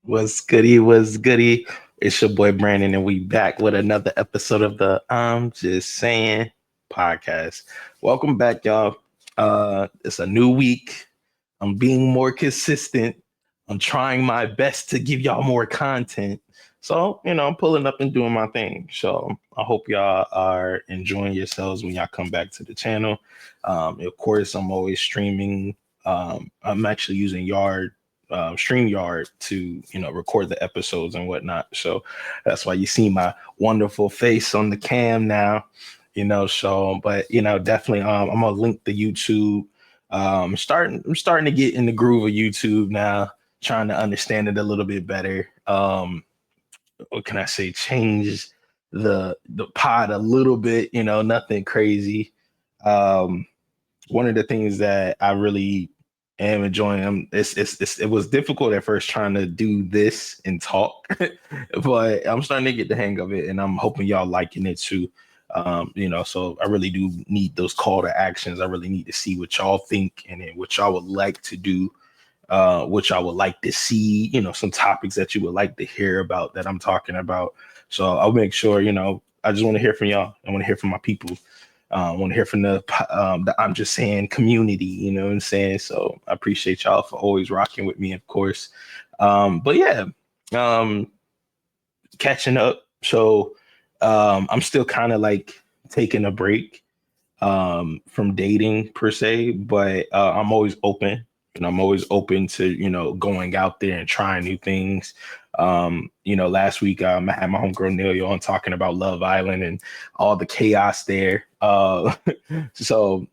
What's goody? What's goody? It's your boy Brandon, and we back with another episode of the I'm Just Saying podcast. Welcome back, y'all. It's a new week. I'm being more consistent. I'm trying my best to give y'all more content. So, I'm pulling up and doing my thing. So I hope y'all are enjoying yourselves when y'all come back to the channel. Of course, I'm always streaming. I'm actually using StreamYard to record the episodes and whatnot. So that's why you see my wonderful face on the cam now. So but definitely I'm gonna link the YouTube. I'm starting to get in the groove of YouTube now, trying to understand it a little bit better. What can I say? Change the pod a little bit, nothing crazy. Um One of the things that I really am enjoying. It was difficult at first trying to do this and talk, but I'm starting to get the hang of it, and I'm hoping y'all liking it too. So I really do need those call to actions. I really need to see what y'all think and then what y'all would like to do, what y'all would like to see, some topics that you would like to hear about that I'm talking about. So I'll make sure, I just want to hear from y'all. I want to hear from my people. I want to hear from the I'm Just Saying community, you know what I'm saying? So I appreciate y'all for always rocking with me, of course. But yeah, um, catching up. So I'm still kind of like taking a break from dating per se, but I'm always open. And I'm always open to, going out there and trying new things. Last week I had my homegirl Nelia on talking about Love Island and all the chaos there. So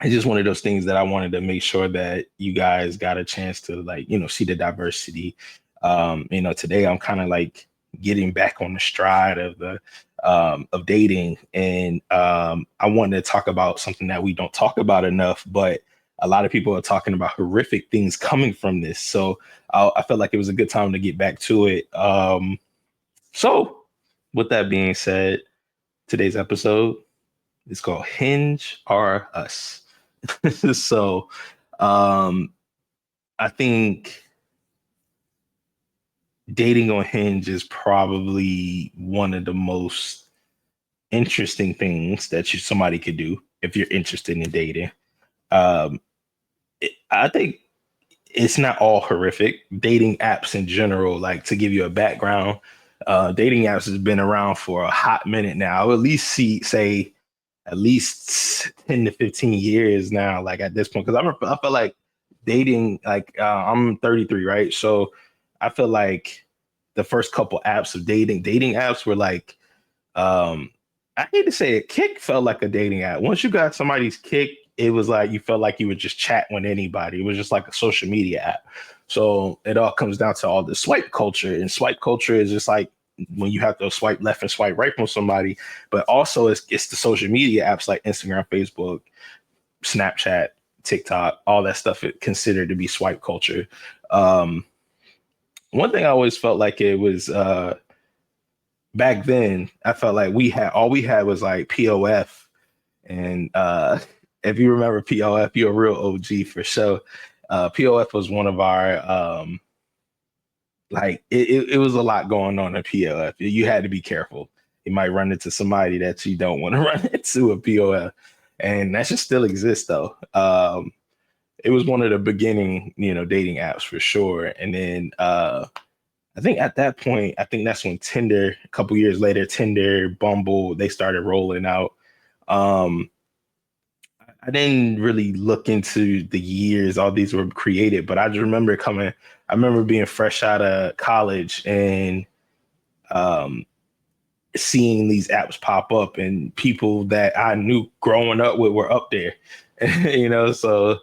it's just one of those things that I wanted to make sure that you guys got a chance to see the diversity. Today I'm kind of like getting back on the stride of the of dating, and I wanted to talk about something that we don't talk about enough, but a lot of people are talking about horrific things coming from this. So I felt like it was a good time to get back to it. So with that being said, today's episode is called Hinge or Us. So I think dating on Hinge is probably one of the most interesting things that somebody could do if you're interested in dating. Um, I think it's not all horrific. Dating apps in general, like to give you a background, dating apps has been around for a hot minute now. I would at least say at least 10 to 15 years now, like at this point. Because I feel like dating, like I'm 33, right? So I feel like the first couple apps of dating apps were like, I hate to say it, Kick felt like a dating app. Once you got somebody's Kick, it was like you felt like you would just chat with anybody. It was just like a social media app. So it all comes down to all the swipe culture, and swipe culture is just like when you have to swipe left and swipe right from somebody, but also it's the social media apps like Instagram, Facebook, Snapchat, TikTok, all that stuff it considered to be swipe culture. Um, One thing I always felt like it was back then, I felt like we had was like POF. And if you remember POF, you're a real OG for sure. POF was one of our it was a lot going on in POF. You had to be careful. You might run into somebody that you don't want to run into a POF. And that should still exist though. It was one of the beginning, dating apps for sure. And then I think at that point, I think that's when Tinder, a couple years later, Tinder, Bumble, they started rolling out. Um, I didn't really look into the years all these were created, but I just remember coming. I remember being fresh out of college and um, seeing these apps pop up, and people that I knew growing up with were up there. So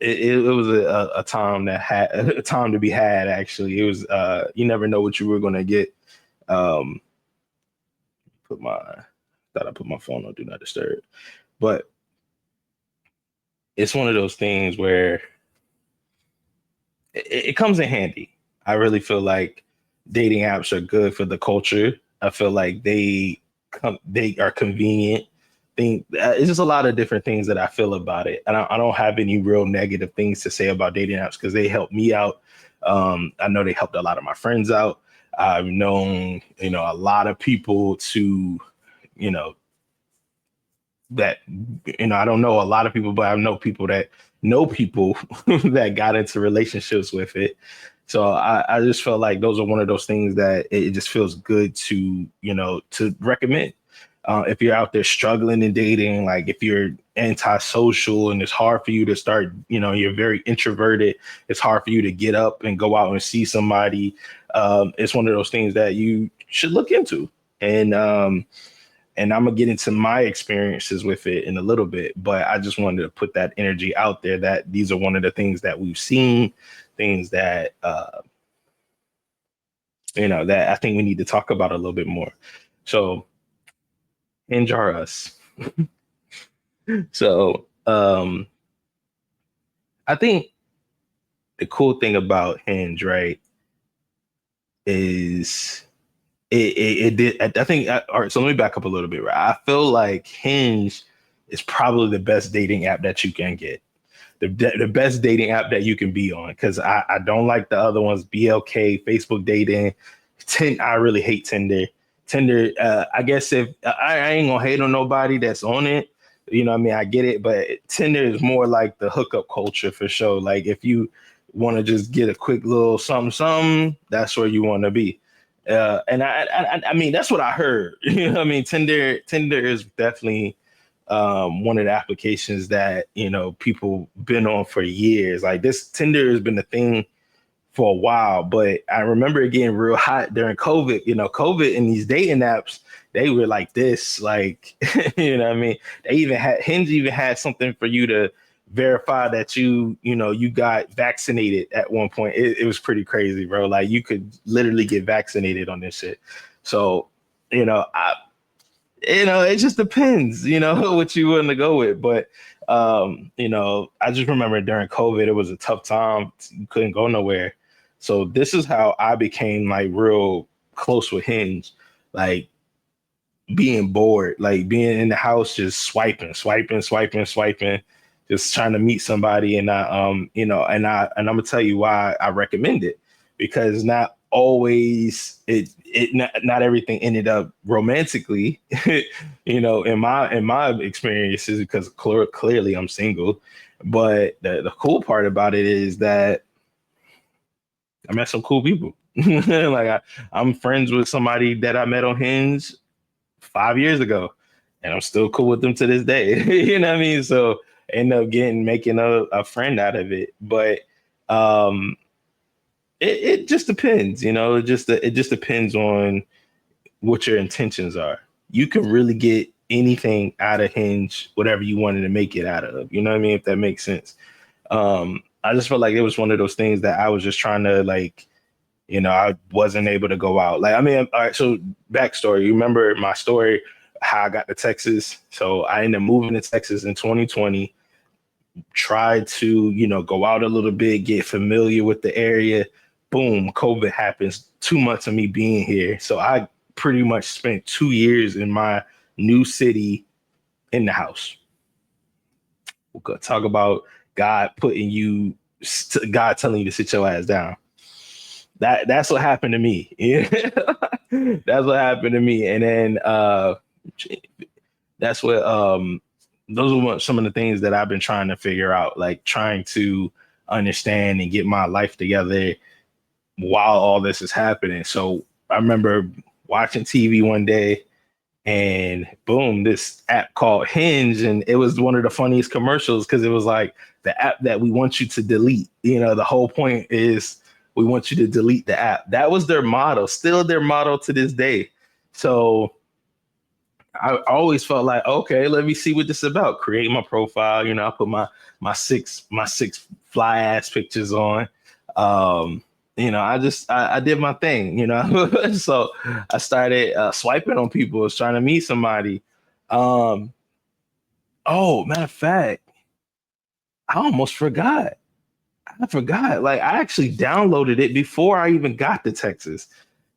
it was a time that had a time to be had. Actually, it was you never know what you were going to get. Um, put my Thought I put my phone on do not disturb, but it's one of those things where it comes in handy. I really feel like dating apps are good for the culture. I feel like they are convenient. It's just a lot of different things that I feel about it. And I don't have any real negative things to say about dating apps because they help me out I know they helped a lot of my friends out. I've known, a lot of people to, you know, that, I don't know a lot of people, but I know people that know people that got into relationships with it. So I just felt like those are one of those things that it just feels good to, to recommend. If you're out there struggling in dating, like if you're antisocial and it's hard for you to start, you're very introverted, it's hard for you to get up and go out and see somebody. It's one of those things that you should look into. And I'm gonna get into my experiences with it in a little bit, but I just wanted to put that energy out there that these are one of the things that we've seen, things that that I think we need to talk about a little bit more. So Hinge are us. So I think the cool thing about Hinge, right, is it did. I think. All right. So let me back up a little bit. Right. I feel like Hinge is probably the best dating app that you can get. The best dating app that you can be on, because I don't like the other ones, BLK, Facebook dating. I really hate Tinder. Tinder, I guess if I ain't gonna hate on nobody that's on it, what I mean? I get it, but Tinder is more like the hookup culture for sure. Like if you want to just get a quick little something, that's where you want to be. And I mean, that's what I heard. I mean? Tinder is definitely one of the applications that, people been on for years. Like this Tinder has been a thing for a while, but I remember it getting real hot during COVID. COVID and these dating apps, they were like this, like, what I mean? Hinge even had something for you to verify that you got vaccinated at one point. It was pretty crazy, bro. Like you could literally get vaccinated on this shit. So, it just depends, what you want to go with. But, I just remember during COVID, it was a tough time. You couldn't go nowhere. So this is how I became like real close with Hinge, like being bored, like being in the house, just swiping, just trying to meet somebody. And and I'm gonna tell you why I recommend it, because not always not everything ended up romantically, in my experiences, because clearly I'm single. But the cool part about it is that I met some cool people. Like I'm friends with somebody that I met on Hinge 5 years ago, and I'm still cool with them to this day. You know what I mean? So end up making a friend out of it. But it just depends, it just depends on what your intentions are. You can really get anything out of Hinge, whatever you wanted to make it out of. You know what I mean? If that makes sense. I just felt like it was one of those things that I was just trying to like, I wasn't able to go out. Like, I mean, all right, so backstory, you remember my story, how I got to Texas. So I ended up moving to Texas in 2020, tried to, go out a little bit, get familiar with the area. Boom, COVID happens, 2 months of me being here. So I pretty much spent 2 years in my new city in the house. We'll go talk about God telling you to sit your ass down. That's what happened to me. That's what happened to me. And then that's what those are some of the things that I've been trying to figure out, like trying to understand and get my life together while all this is happening. So I remember watching TV one day, and boom, this app called Hinge, and it was one of the funniest commercials, because it was like the app that we want you to delete. The whole point is we want you to delete the app. That was their motto, still their motto to this day. So I always felt like, okay, let me see what this is about. Create my profile. I put my six fly ass pictures on. I did my thing, So I started swiping on people, was trying to meet somebody. Oh, matter of fact, I almost forgot. I forgot. Like I actually downloaded it before I even got to Texas,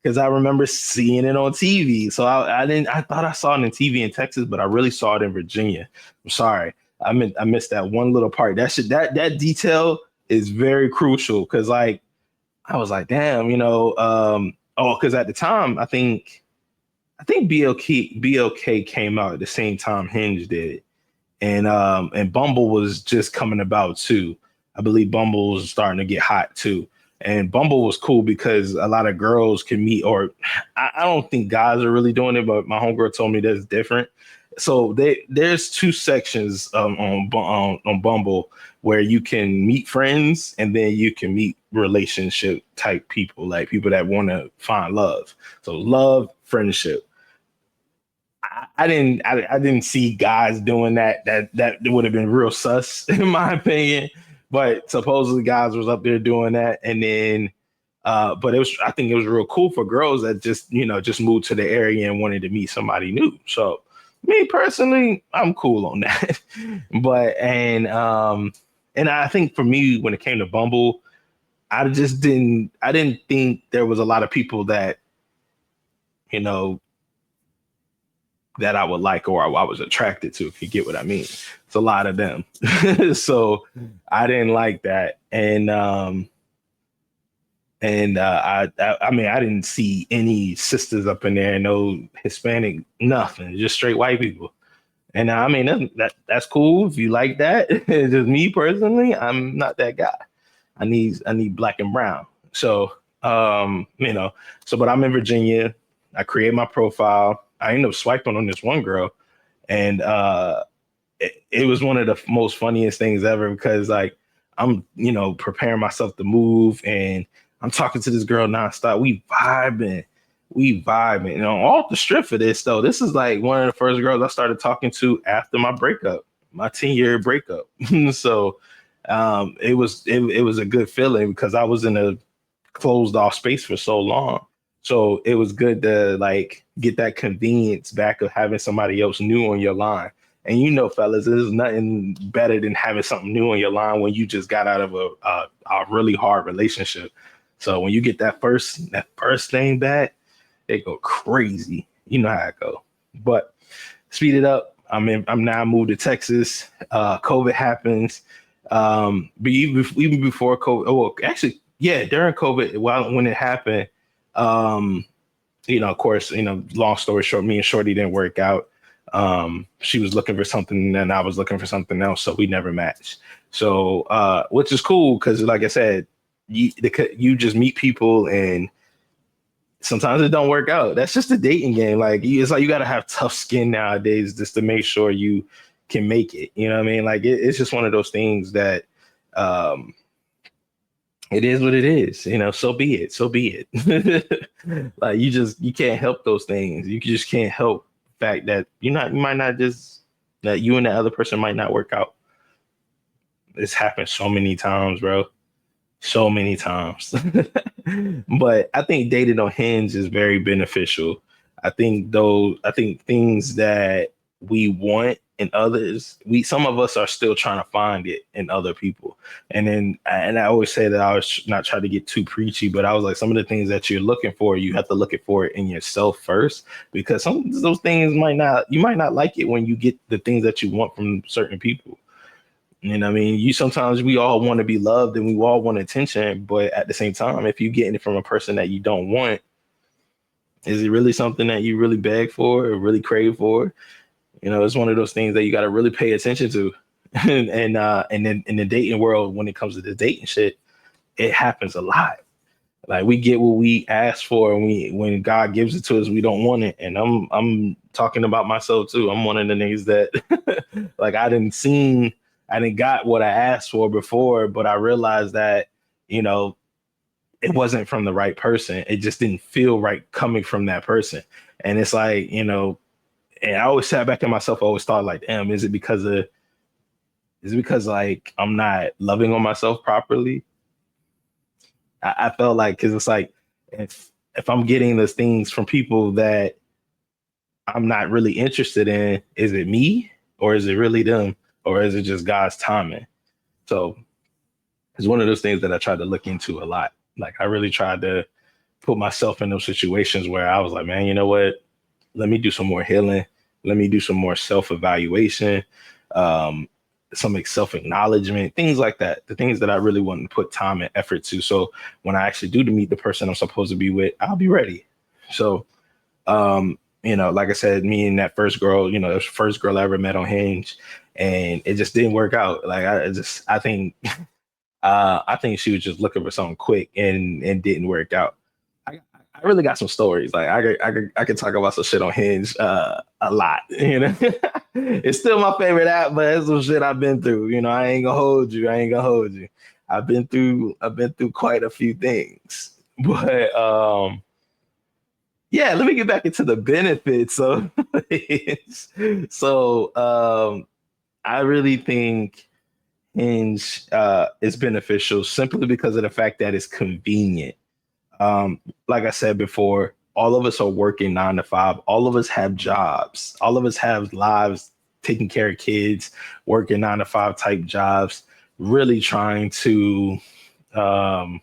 because I remember seeing it on TV. So I thought I saw it on TV in Texas, but I really saw it in Virginia. I'm sorry. I missed that one little part. That detail is very crucial, because like I was like, damn, because at the time I think BLK came out at the same time Hinge did, and Bumble was just coming about too. I believe Bumble was starting to get hot too. And Bumble was cool because a lot of girls can meet, or I don't think guys are really doing it, but my homegirl told me that's different. So there's two sections on Bumble where you can meet friends and then you can meet relationship type people, like people that want to find love. So love, friendship. I didn't see guys doing that. That would have been real sus in my opinion. But supposedly guys was up there doing that, and then but I think it was real cool for girls that just moved to the area and wanted to meet somebody new. So me personally, I'm cool on that. but and I think for me when it came to Bumble, I didn't think there was a lot of people that you know that I would like or I was attracted to, if you get what I mean. It's a lot of them. So I didn't like that. I mean, I didn't see any sisters up in there, no Hispanic, nothing, just straight white people. And I mean, that's cool if you like that. Just me personally, I'm not that guy. I need black and brown. So but I'm in Virginia. I create my profile. I ended up swiping on this one girl, and it was one of the most funniest things ever because like I'm preparing myself to move, and I'm talking to this girl nonstop. We vibing. Off the strip for this though. This is like one of the first girls I started talking to after my breakup, my 10-year breakup. So it was a good feeling because I was in a closed off space for so long. So it was good to like get that convenience back of having somebody else new on your line. And fellas, there's nothing better than having something new on your line when you just got out of a really hard relationship. So when you get that first thing back, they go crazy. You know how it go. But speed it up. I'm now moved to Texas. COVID happens. But even before COVID, oh, well, actually, yeah, during COVID, when it happened, of course, long story short, me and Shorty didn't work out. She was looking for something and I was looking for something else, so we never matched. So, which is cool because, like I said, you just meet people and sometimes it don't work out. That's just a dating game. Like it's like you got to have tough skin nowadays just to make sure you can make it. You know what I mean? Like it's just one of those things that it is what it is. So be it. So be it. Like you can't help those things. You just can't help the fact that you might not just that you and the other person might not work out. It's happened so many times, bro. So many times. But I think dating on Hinge is very beneficial. I think things that we want in others, some of us are still trying to find it in other people. And I always say that I was not trying to get too preachy, but I was like, some of the things that you're looking for, you have to look for it in yourself first, because some of those things you might not like it when you get the things that you want from certain people. You know what I mean? Sometimes we all want to be loved and we all want attention, but at the same time, if you're getting it from a person that you don't want, is it really something that you really beg for or really crave for? It's one of those things that you got to really pay attention to. And then in the dating world, when it comes to the dating shit, it happens a lot. Like we get what we ask for, and when God gives it to us, we don't want it. And I'm talking about myself too. I'm one of the niggas that like I didn't got what I asked for before, but I realized that, it wasn't from the right person. It just didn't feel right coming from that person. And it's like, and I always sat back in myself, I always thought like, damn, is it because like I'm not loving on myself properly? I felt like, because it's like, if I'm getting those things from people that I'm not really interested in, is it me or is it really them? Or is it just God's timing? So it's one of those things that I tried to look into a lot. Like I really tried to put myself in those situations where I was like, man, you know what? Let me do some more healing. Let me do some more self-evaluation. some self-acknowledgement, things like that, the things that I really want to put time and effort to. So when I actually do to meet the person I'm supposed to be with, I'll be ready. So, like I said, me and that first girl, it was the first girl I ever met on Hinge, and it just didn't work out. Like I think she was just looking for something quick and didn't work out. I really got some stories. Like I could talk about some shit on Hinge a lot. It's still my favorite app, but it's some shit I've been through. I ain't gonna hold you. I've been through quite a few things. But yeah, let me get back into the benefits of Hinge. So I really think Hinge is beneficial simply because of the fact that it's convenient. Like I said before, all of us are working 9 to 5. All of us have jobs. All of us have lives, taking care of kids, working 9 to 5 type jobs, really trying to, um,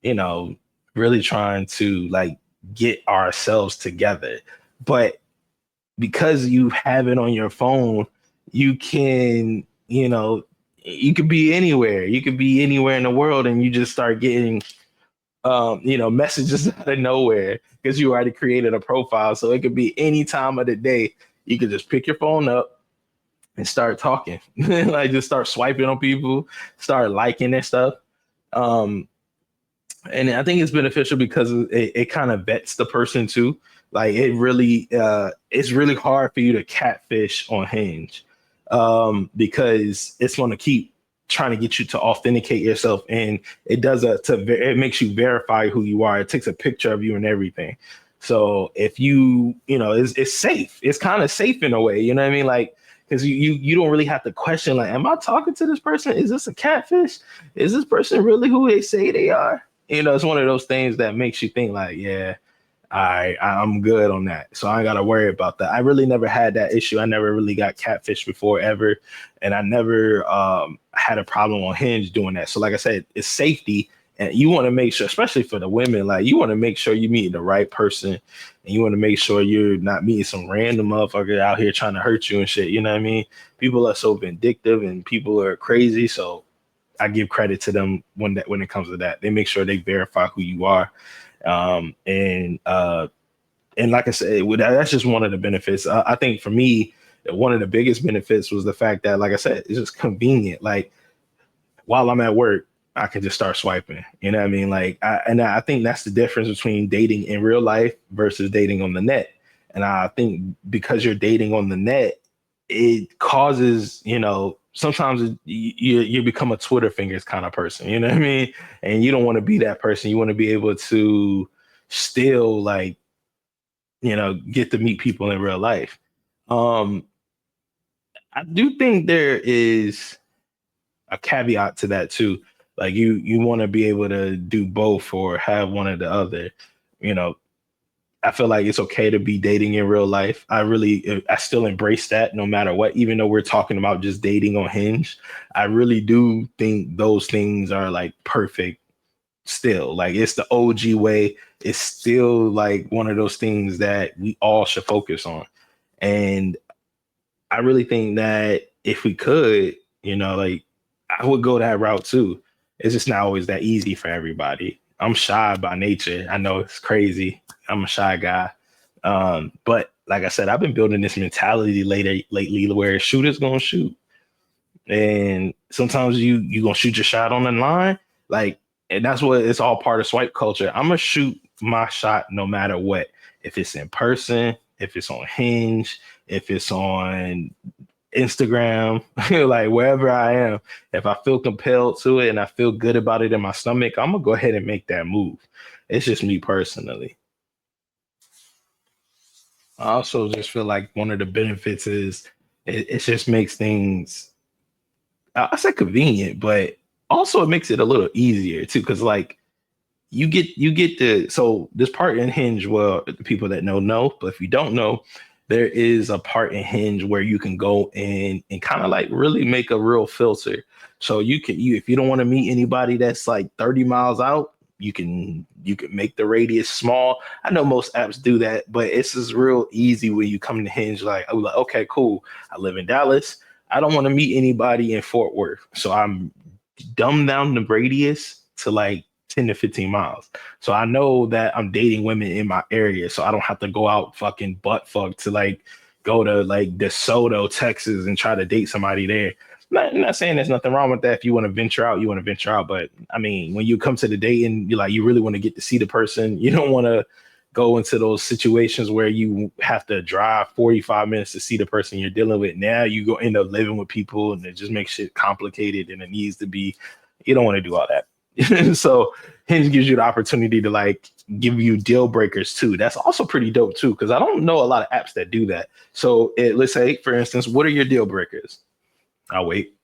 you know, really trying to like get ourselves together. But because you have it on your phone, you can, you could be anywhere. You could be anywhere in the world, and you just start getting messages out of nowhere because you already created a profile. So it could be any time of the day. You could just pick your phone up and start talking, like just start swiping on people, start liking their stuff. Um, and I think it's beneficial because it kind of vets the person too. Like it's really hard for you to catfish on Hinge because it's going to keep trying to get you to authenticate yourself, and it makes you verify who you are. It takes a picture of you and everything. So if it's safe. It's kind of safe in a way. You know what I mean? Like because you don't really have to question like, am I talking to this person? Is this a catfish? Is this person really who they say they are? It's one of those things that makes you think like, yeah, I'm good on that. So I ain't gotta worry about that. I really never had that issue. I never really got catfished before ever. And I never had a problem on Hinge doing that. So like I said, it's safety. And you want to make sure, especially for the women, like you want to make sure you meet the right person, and you want to make sure you're not meeting some random motherfucker out here trying to hurt you and shit. You know what I mean? People are so vindictive and people are crazy. So I give credit to them when it comes to that. They make sure they verify who you are. And like I said, that's just one of the benefits. I think for me, one of the biggest benefits was the fact that, like I said, it's just convenient. Like while I'm at work, I can just start swiping. You know what I mean? Like, I think that's the difference between dating in real life versus dating on the net. And I think because you're dating on the net, it causes, sometimes you become a Twitter fingers kind of person. You know what I mean? And you don't want to be that person. You want to be able to still like, get to meet people in real life. Um, I do think there is a caveat to that too. Like you want to be able to do both or have one or the other. You know, I feel like it's okay to be dating in real life. I still embrace that no matter what, even though we're talking about just dating on Hinge. I really do think those things are like perfect still. Like it's the OG way. It's still like one of those things that we all should focus on. And I really think that if we could, like I would go that route too. It's just not always that easy for everybody. I'm shy by nature. I know it's crazy. I'm a shy guy. But like I said, I've been building this mentality lately where shooters gonna shoot. And sometimes you gonna shoot your shot on the line. Like, and that's what it's all part of swipe culture. I'm gonna shoot my shot no matter what. If it's in person, if it's on Hinge, if it's on Instagram, like wherever I am, if I feel compelled to it and I feel good about it in my stomach, I'm gonna go ahead and make that move. It's just me personally. I also just feel like one of the benefits is it just makes things, I say convenient, but also it makes it a little easier too. Cause like you get the so this part in Hinge, well, the people that know, but if you don't know, there is a part in Hinge where you can go in and kind of like really make a real filter. So you if you don't want to meet anybody that's like 30 miles out, you can make the radius small. I know most apps do that, but it's just real easy when you come to Hinge, like, I'm like, okay, cool. I live in Dallas. I don't want to meet anybody in Fort Worth. So I'm dumbed down the radius to like 10 to 15 miles. So I know that I'm dating women in my area. So I don't have to go out fucking butt fuck to like go to like DeSoto, Texas and try to date somebody there. I'm not saying there's nothing wrong with that. If you want to venture out, you want to venture out. But I mean, when you come to the dating, you're like, you really want to get to see the person. You don't want to go into those situations where you have to drive 45 minutes to see the person you're dealing with. Now you go end up living with people and it just makes shit complicated and it needs to be, you don't want to do all that. So Hinge gives you the opportunity to like give you deal breakers too. That's also pretty dope too, because I don't know a lot of apps that do that. So let's say, for instance, what are your deal breakers? I'll wait.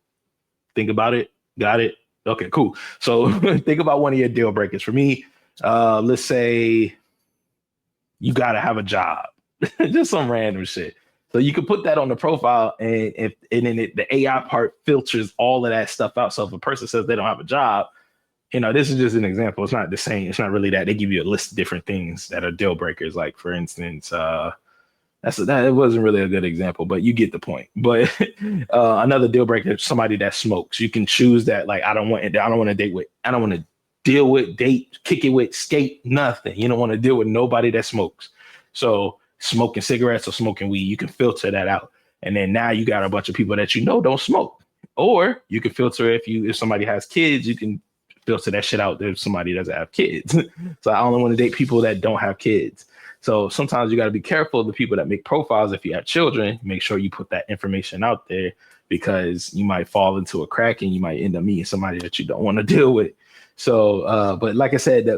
Think about it. Got it. Okay, cool. So think about one of your deal breakers. For me, let's say you got to have a job, just some random shit. So you can put that on the profile, and the AI part filters all of that stuff out. So if a person says they don't have a job, this is just an example. It's not the same. It's not really that. They give you a list of different things that are deal breakers. Like for instance, it wasn't really a good example, but you get the point. But another deal breaker is somebody that smokes. You can choose that. Like I don't want to deal with, date, kick it with, skate, nothing. You don't want to deal with nobody that smokes. So smoking cigarettes or smoking weed, you can filter that out. And then now you got a bunch of people that don't smoke. Or you can filter if somebody has kids, you can filter that shit out if somebody doesn't have kids. So I only want to date people that don't have kids. So sometimes you got to be careful of the people that make profiles. If you have children, make sure you put that information out there because you might fall into a crack and you might end up meeting somebody that you don't want to deal with. So, but like I said,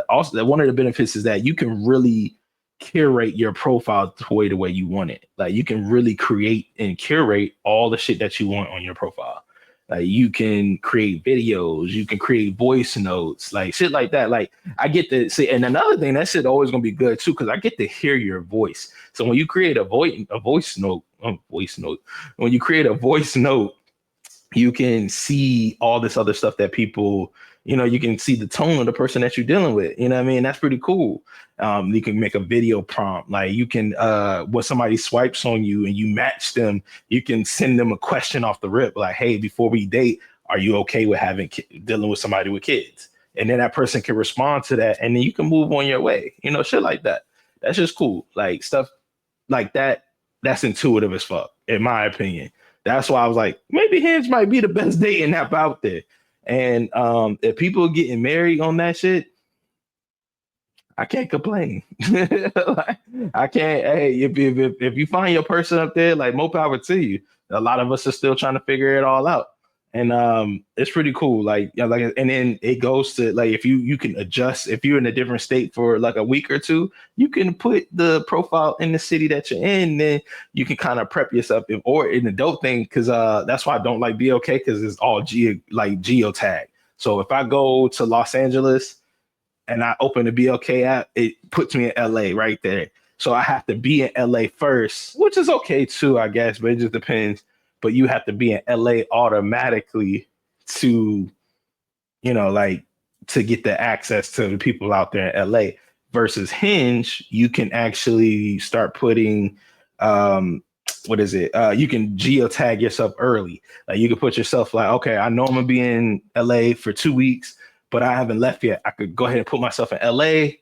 also one of the benefits is that you can really curate your profile the way you want it. Like you can really create and curate all the shit that you want on your profile. Like you can create videos, you can create voice notes, like shit like that. Like I get to see, and another thing, that shit always gonna be good too, because I get to hear your voice. So when you create a voice note, when you create a voice note, you can see all this other stuff that people, you can see the tone of the person that you're dealing with. You know what I mean? That's pretty cool. You can make a video prompt. Like you can, when somebody swipes on you and you match them, you can send them a question off the rip. Like, hey, before we date, are you okay with dealing with somebody with kids? And then that person can respond to that. And then you can move on your way, shit like that. That's just cool. Like stuff like that. That's intuitive as fuck, in my opinion. That's why I was like, maybe Hinge might be the best dating app out there. And if people are getting married on that shit, I can't complain. Like, I can't. Hey, if you find your person up there, like more power to you. A lot of us are still trying to figure it all out, and it's pretty cool. Like, and then it goes to like if you can adjust if you're in a different state for like a week or two, you can put the profile in the city that you're in. Then you can kind of prep yourself, or in the dope thing, because that's why I don't like BLK, because it's all geotag. So if I go to Los Angeles and I open the BLK app, it puts me in LA right there. So I have to be in LA first, which is okay too, I guess, but it just depends. But you have to be in LA automatically to, like to get the access to the people out there in LA. Versus Hinge, you can actually start putting, what is it? You can geotag yourself early. Like you can put yourself like, okay, I know I'm gonna be in LA for 2 weeks, but I haven't left yet. I could go ahead and put myself in LA,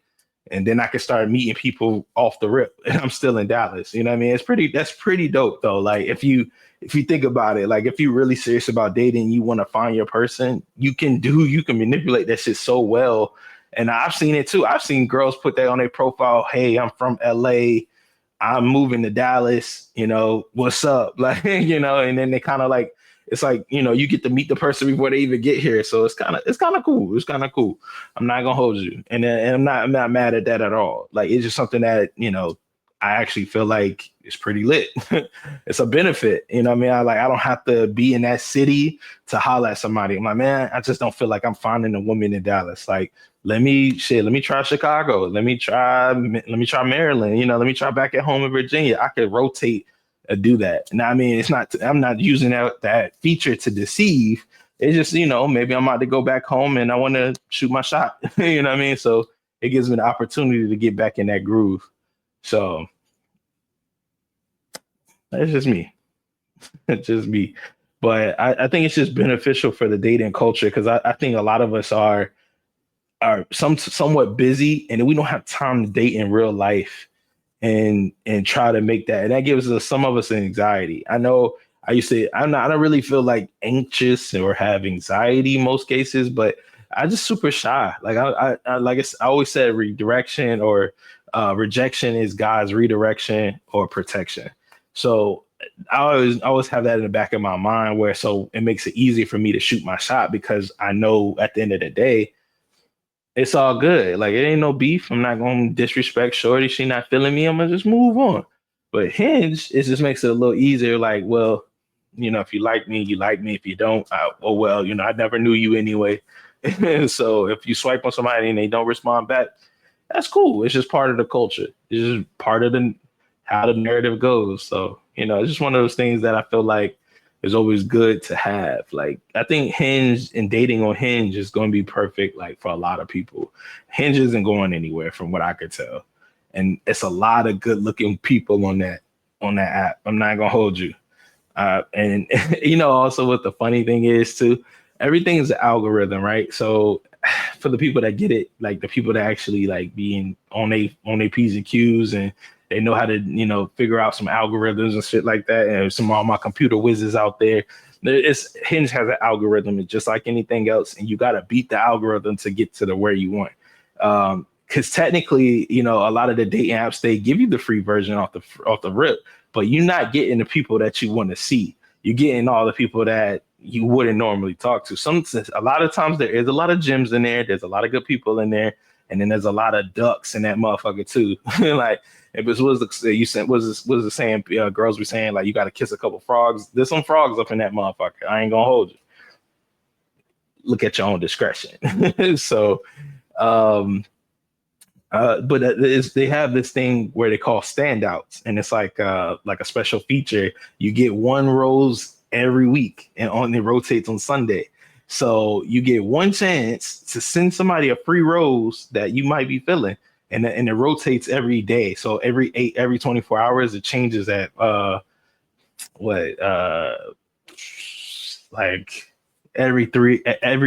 and then I could start meeting people off the rip, and I'm still in Dallas. You know what I mean? That's pretty dope though. Like if you think about it, like if you're really serious about dating, you want to find your person, you can manipulate that shit so well. And I've seen it too. I've seen girls put that on their profile. Hey, I'm from LA. I'm moving to Dallas. What's up? Like, and then they kind of like, it's like, you get to meet the person before they even get here. So it's kind of cool. It's kind of cool. I'm not gonna hold you, and I'm not mad at that at all. Like it's just something that I actually feel like it's pretty lit. It's a benefit. You know what I mean? I don't have to be in that city to holler at somebody. I'm like, man, I just don't feel like I'm finding a woman in Dallas. Like, let me try Chicago. Let me try Maryland. Let me try back at home in Virginia. I could rotate and do that. Now, I mean, I'm not using that feature to deceive. It's just, maybe I'm about to go back home and I want to shoot my shot. You know what I mean? So it gives me the opportunity to get back in that groove. So that's just me. just me. But I think it's just beneficial for the dating culture because I think a lot of us are somewhat busy and we don't have time to date in real life and try to make that. And that gives us some of us anxiety. I know I don't really feel like anxious or have anxiety in most cases, but I just super shy. Like I always said, redirection or rejection is God's redirection or protection. So I always have that in the back of my mind where so it makes it easy for me to shoot my shot because I know at the end of the day it's all good. Like it ain't no beef. I'm not gonna disrespect Shorty. She not feeling me. I'm gonna just move on. But Hinge, it just makes it a little easier. Like, well, if you like me, you like me. If you don't, oh well, I never knew you anyway. So if you swipe on somebody and they don't respond back, that's cool. It's just part of the culture. It's just part of the how the narrative goes. So, it's just one of those things that I feel like is always good to have. Like I think Hinge and dating on Hinge is going to be perfect, like for a lot of people. Hinge isn't going anywhere from what I could tell. And it's a lot of good looking people on that app. I'm not gonna hold you. And also what the funny thing is too, everything is an algorithm, right? So for the people that get it, like the people that actually like being on their P's and Q's and they know how to, figure out some algorithms and shit like that. And some of all my computer whizzes out there. Hinge has an algorithm, it's just like anything else, and you got to beat the algorithm to get to the where you want. Because technically, a lot of the dating apps they give you the free version off the rip, but you're not getting the people that you want to see. You're getting all the people that you wouldn't normally talk to. A lot of times there is a lot of gems in there. There's a lot of good people in there, and then there's a lot of ducks in that motherfucker too. Like it was you said was the saying girls were saying like you got to kiss a couple frogs. There's some frogs up in that motherfucker. I ain't gonna hold you. Look at your own discretion. So, but they have this thing where they call standouts, and it's like a special feature. You get one rose every week, and it rotates on Sunday. So you get one chance to send somebody a free rose that you might be feeling, and it rotates every day. So every 24 hours, it changes at like every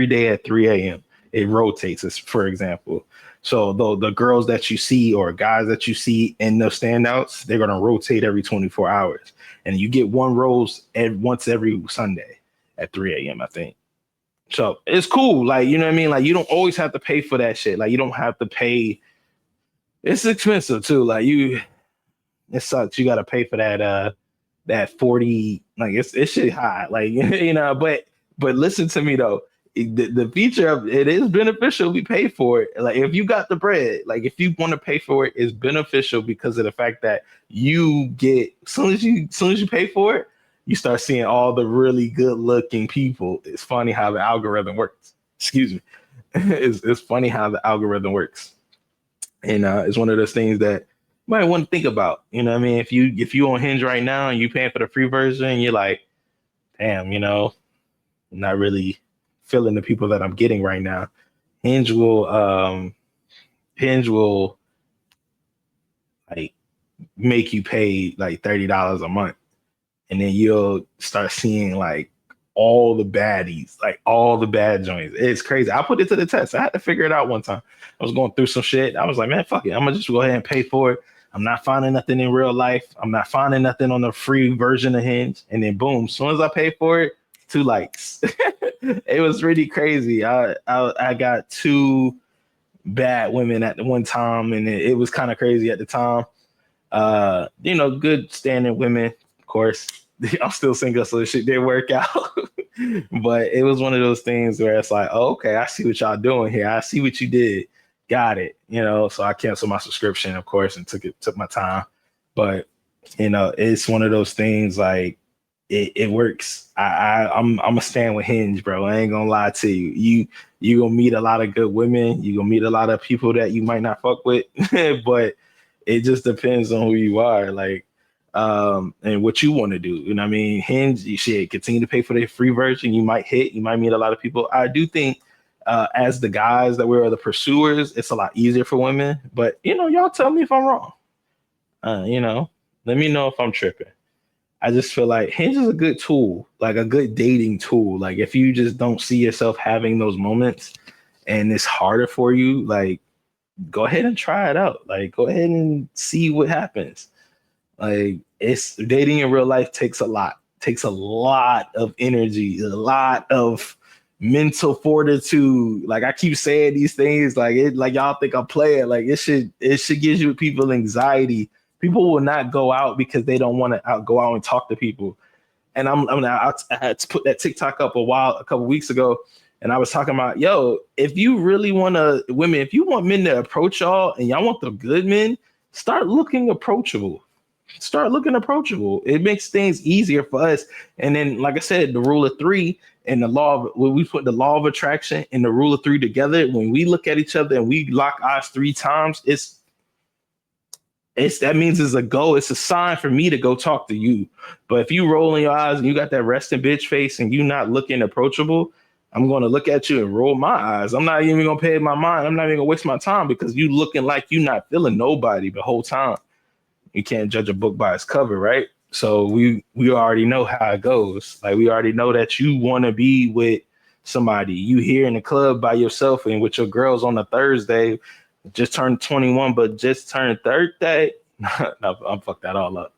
day at 3 a.m. It rotates, for example. So the girls that you see or guys that you see in the standouts, they're gonna rotate every 24 hours, and you get one rose once every Sunday at 3 a.m. I think. So it's cool, like you know what I mean. Like you don't always have to pay for that shit. Like you don't have to pay. It's expensive too. Like it sucks. You got to pay for that 40. Like it's shit high. Like but listen to me though. The feature of it is beneficial. We pay for it. Like if you got the bread, like if you want to pay for it, it's beneficial because of the fact that you get soon as you pay for it, you start seeing all the really good looking people. It's funny how the algorithm works. Excuse me. It's funny how the algorithm works, and it's one of those things that you might want to think about. You know what I mean? If you on Hinge right now and you paying for the free version, you're like, damn, I'm not really feeling the people that I'm getting right now. Hinge will like make you pay like $30 a month, and then you'll start seeing like all the baddies, like all the bad joints. It's crazy. I put it to the test. I had to figure it out one time. I was going through some shit. I was like, man, fuck it. I'm gonna just go ahead and pay for it. I'm not finding nothing in real life. I'm not finding nothing on the free version of Hinge. And then boom, as soon as I pay for it, 2 likes. It was really crazy. I got 2 bad women at the one time, and it was kind of crazy at the time. Good standing women, of course. I'm still single, so the shit didn't work out. But it was one of those things where it's like, oh, okay, I see what y'all doing here. I see what you did. Got it. So I canceled my subscription, of course, and took my time. But it's one of those things like it works. I'm a stand with Hinge, bro. I ain't gonna lie to you. You gonna meet a lot of good women. You gonna meet a lot of people that you might not fuck with, but it just depends on who you are, like, and what you want to do. You know what I mean? Hinge, you should continue to pay for the free version. You might meet a lot of people. I do think, as the guys that we're the pursuers, it's a lot easier for women. But y'all tell me if I'm wrong. Let me know if I'm tripping. I just feel like Hinge is a good tool, like a good dating tool. Like if you just don't see yourself having those moments and it's harder for you, like go ahead and try it out. Like go ahead and see what happens. Like it's dating in real life takes a lot of energy, a lot of mental fortitude. Like I keep saying these things, like it, like y'all think I'm playing. Like it should give you people anxiety. People will not go out because they don't want to go out and talk to people. And I had to put that TikTok up a couple weeks ago, and I was talking about, yo, if you really want women, if you want men to approach y'all and y'all want the good men, start looking approachable. Start looking approachable. It makes things easier for us. And then, like I said, the rule of three and the law of when we put the law of attraction and the rule of three together, when we look at each other and we lock eyes 3 times, it's that means it's a go. It's a sign for me to go talk to you. But if you rolling your eyes and you got that resting bitch face and you not looking approachable, I'm going to look at you and roll my eyes. I'm not even going to pay my mind. I'm not even going to waste my time because you looking like you not feeling nobody the whole time. You can't judge a book by its cover, right? So we already know how it goes. Like we already know that you want to be with somebody. You here in the club by yourself and with your girls on a Thursday, just turned 21, but just turned 30. No, I'm fucked that all up.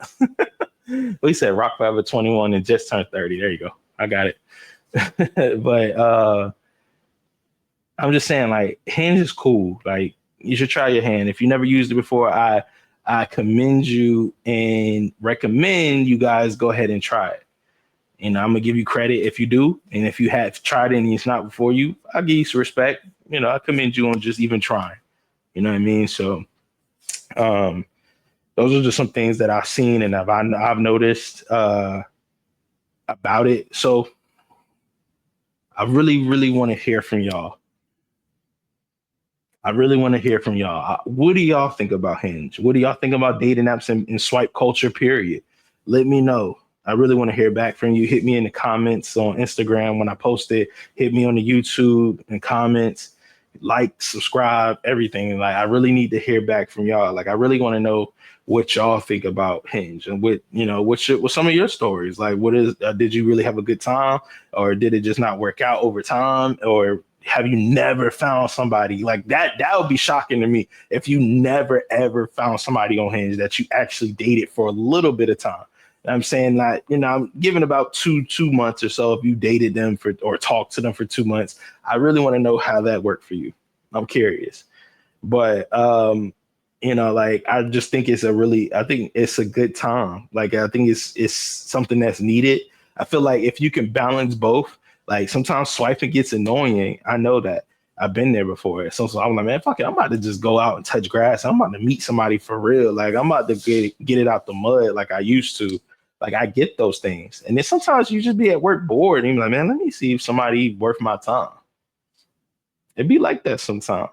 We said Rock Forever 21 and just turned 30. There you go. I got it. But I'm just saying, like, Hinge is cool. Like, you should try your hand. If you never used it before, I commend you and recommend you guys go ahead and try it. And I'm gonna give you credit if you do, and if you have tried it and it's not before you, I'll give you some respect. I commend you on just even trying. You know what I mean? So, those are just some things that I've seen and I've noticed about it. So, I really, really want to hear from y'all. What do y'all think about Hinge? What do y'all think about dating apps and swipe culture, period? Let me know. I really want to hear back from you. Hit me in the comments on Instagram when I post it. Hit me on the YouTube and comments. Like, subscribe, everything. Like, I really need to hear back from y'all. Like, I really want to know what y'all think about Hinge and what's some of your stories. Like, did you really have a good time, or did it just not work out over time, or have you never found somebody like that? That would be shocking to me if you never ever found somebody on Hinge that you actually dated for a little bit of time. And I'm saying that, I'm giving about two months or so if you dated them or talked to them for 2 months. I really want to know how that worked for you. I'm curious. But like I just think I think it's a good time. Like I think it's something that's needed. I feel like if you can balance both, like sometimes swiping gets annoying. I know that. I've been there before. So I'm like, man, fuck it. I'm about to just go out and touch grass. I'm about to meet somebody for real. Like I'm about to get it out the mud like I used to. Like I get those things. And then sometimes you just be at work bored and you're like, man, let me see if somebody worth my time. It'd be like that sometimes.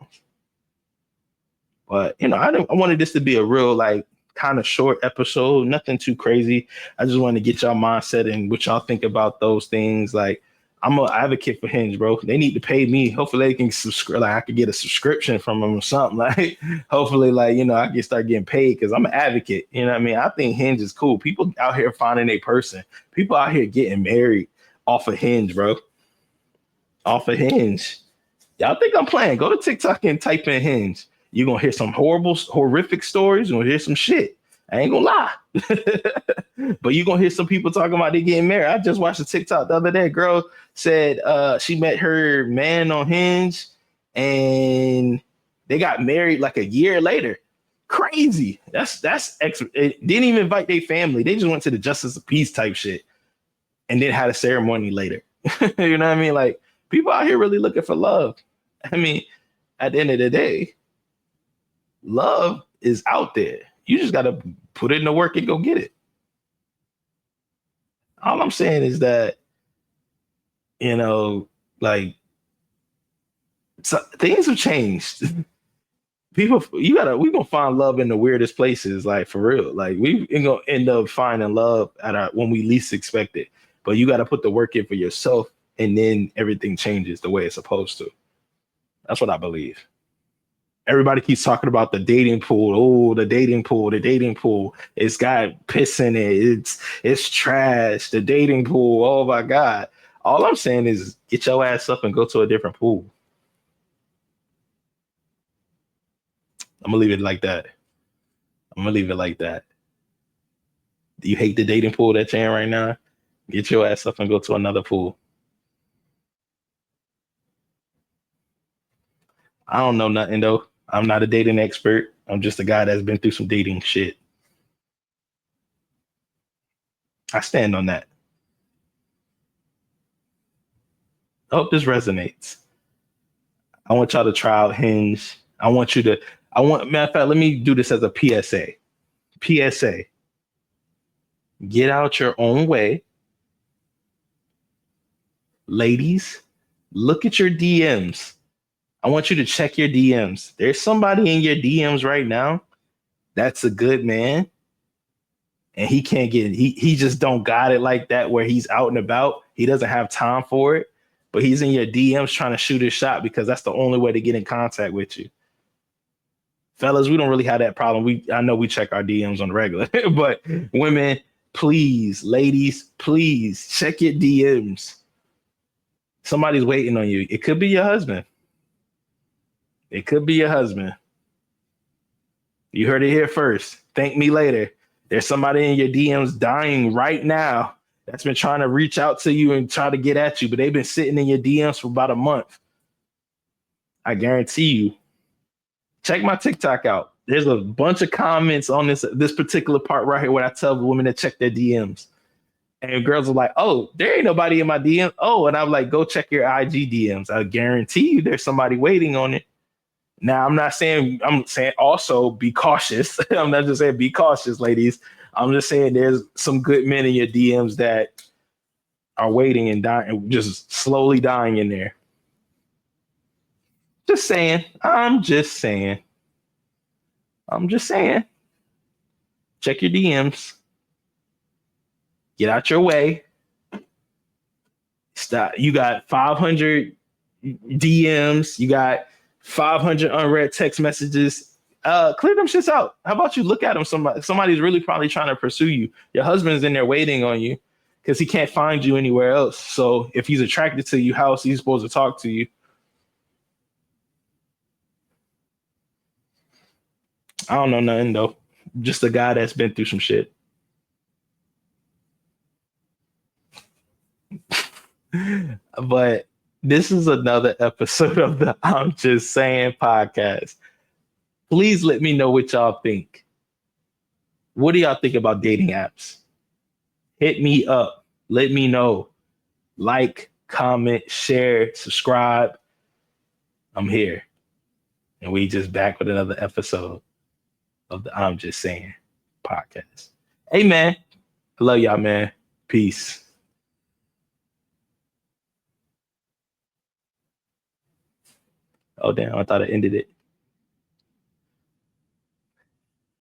But I wanted this to be a real like kind of short episode, nothing too crazy. I just wanted to get y'all mindset and what y'all think about those things. Like I'm an advocate for Hinge, bro. They need to pay me. Hopefully they can subscribe. Like I could get a subscription from them or something. Like hopefully, like, I can start getting paid because I'm an advocate. You know what I mean? I think Hinge is cool. People out here finding a person. People out here getting married off of Hinge, bro. Off of Hinge. Y'all think I'm playing? Go to TikTok and type in Hinge. You're gonna hear some horrific stories. You're gonna hear some shit. I ain't gonna lie. But you're gonna hear some people talking about they getting married. I just watched a TikTok the other day. Girl said she met her man on Hinge and they got married like a year later. Crazy. That's it didn't even invite their family. They just went to the justice of peace type shit and then had a ceremony later. You know what I mean? Like people out here really looking for love. I mean, at the end of the day, love is out there. You just got to put it in the work and go get it. All I'm saying is that, like things have changed. We're gonna find love in the weirdest places, like for real. Like we gonna end up finding love when we least expect it. But you got to put the work in for yourself, and then everything changes the way it's supposed to. That's what I believe. Everybody keeps talking about the dating pool. Oh, the dating pool, the dating pool. It's got piss in it. It's trash. The dating pool. Oh my God. All I'm saying is get your ass up and go to a different pool. I'm gonna leave it like that. I'm gonna leave it like that. Do you hate the dating pool that you're in right now? Get your ass up and go to another pool. I don't know nothing though. I'm not a dating expert. I'm just a guy that's been through some dating shit. I stand on that. I hope this resonates. I want y'all to try out Hinge. Matter of fact, let me do this as a PSA. PSA, get out your own way. Ladies, look at your DMs. I want you to check your DMs. There's somebody in your DMs right now that's a good man. And he just don't got it like that where he's out and about. He doesn't have time for it, but he's in your DMs trying to shoot his shot because that's the only way to get in contact with you. Fellas, we don't really have that problem. I know we check our DMs on the regular, but women, please, ladies, please check your DMs. Somebody's waiting on you. It could be your husband. It could be your husband. You heard it here first. Thank me later. There's somebody in your DMs dying right now that's been trying to reach out to you and try to get at you, but they've been sitting in your DMs for about a month. I guarantee you. Check my TikTok out. There's a bunch of comments on this particular part right here where I tell women to check their DMs. And girls are like, oh, there ain't nobody in my DM. Oh, and I'm like, go check your IG DMs. I guarantee you there's somebody waiting on it. Now, I'm saying also be cautious. I'm not just saying be cautious, ladies. I'm just saying there's some good men in your DMs that are waiting and dying, just slowly dying in there. Just saying. I'm just saying. Check your DMs. Get out your way. Stop. You got 500 DMs. You got 500 unread text messages. Clear them shits out. How about you look at them? Somebody's really probably trying to pursue you. Your husband's in there waiting on you because he can't find you anywhere else. So if he's attracted to you, how is he supposed to talk to you? I don't know nothing though. Just a guy that's been through some shit. But this is another episode of the I'm Just Saying podcast. Please let me know what y'all think. What do y'all think about dating apps? Hit me up. Let me know. Like, comment, share, subscribe. I'm here. And we just back with another episode of the I'm Just Saying podcast. Hey, man. I love y'all, man. Peace. Oh, damn. I thought I ended it.